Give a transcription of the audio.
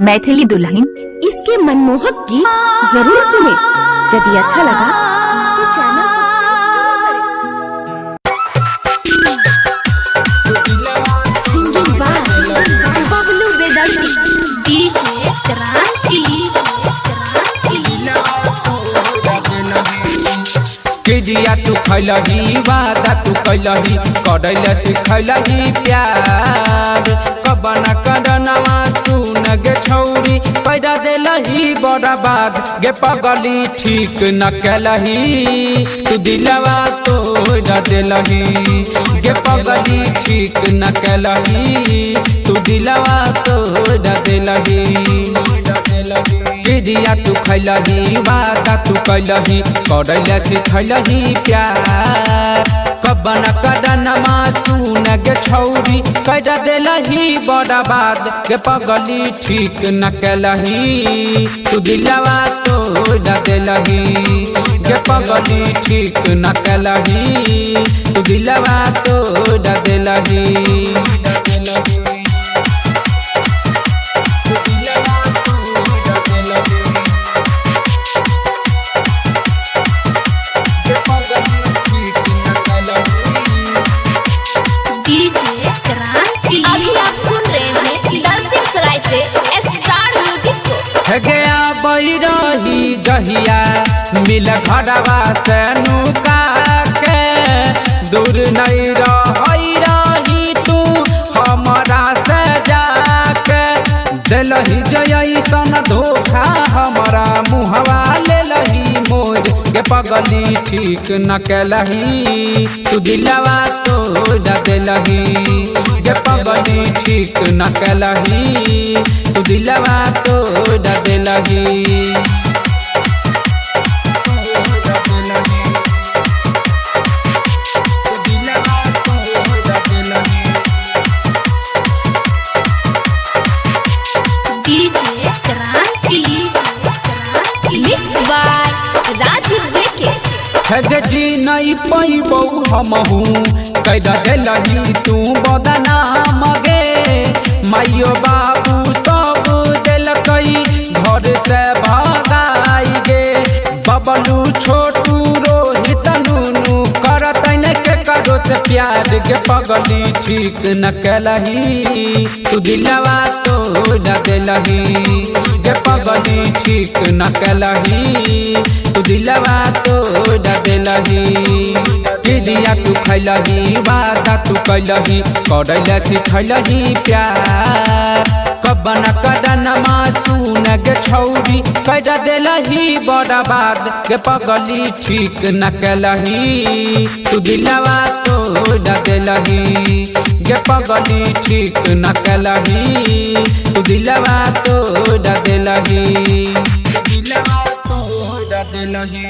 मैथिली दुल्हन इसके मनमोहक गीत जरूर सुने। यदि अच्छा लगा तो channel singing by Bablu Vedanti DJ Kranti. किजिया तू खैलही वादा तू कैलही करैला सिखैलही प्यार कबना करनवा सुन गे छौरी पैदा देलही बर्बाद गे पगली ठीक न कैलही तू दिलवा तोड़ देलही गे पगली ठीक न कैलही तू दिलवा तोड़ देलही। किजिया तू खैलही वादा तू कैलही करैला सिखैलही प्यार कबन करनमा सुन गे छौरी कैदा देलही बर्बाद गे पगली ठीक न कैलही तू दिलवा तोड़ देलही गे पगली ठीक न कैलही तू दिलवा तोड़ देलही। अभी आप सुन रहे हैं डांसिंग सराय से स्टार म्यूजिक को। गया बैरही जहिया मिल घरवा से नुका के दूर नहीं रही तू हमारा से जाके दिलही जैसन धोखा हमारा मुहवा ले लही मोर गे पगली ठीक न कैलही तू दिलवा तोड़ देलही गे पगली ठीक न कैलही तू दिलवा तोड़ देलही। डीजे क्रांति मिक्स बाय राजीव जेके। जी नहीं पैबौ हमहू कैदा देलही तू बदनाम गे माइयो बाबू सब देलकई घर से भगाई गे बबलू छोटू रोहित नुनू करतन के करो से प्यार गे पगली ठीक न कैलही तू दिलवा तोड़ देलही गे पगली ठीक न कैलही तू दिलवा तोड़ देलही। किजिया तू खैलही वादा तू कैलही करैला सिखैलही प्यार कबन करनमा सुन गे छौरी कैदा देलही बर्बाद गे पगली ठीक न कैलही तू दिलवा तोड़ देलही गे पगली ठीक न कैलही तू दिलवा तोड़ देलही। दिलवा तोड़ देलही।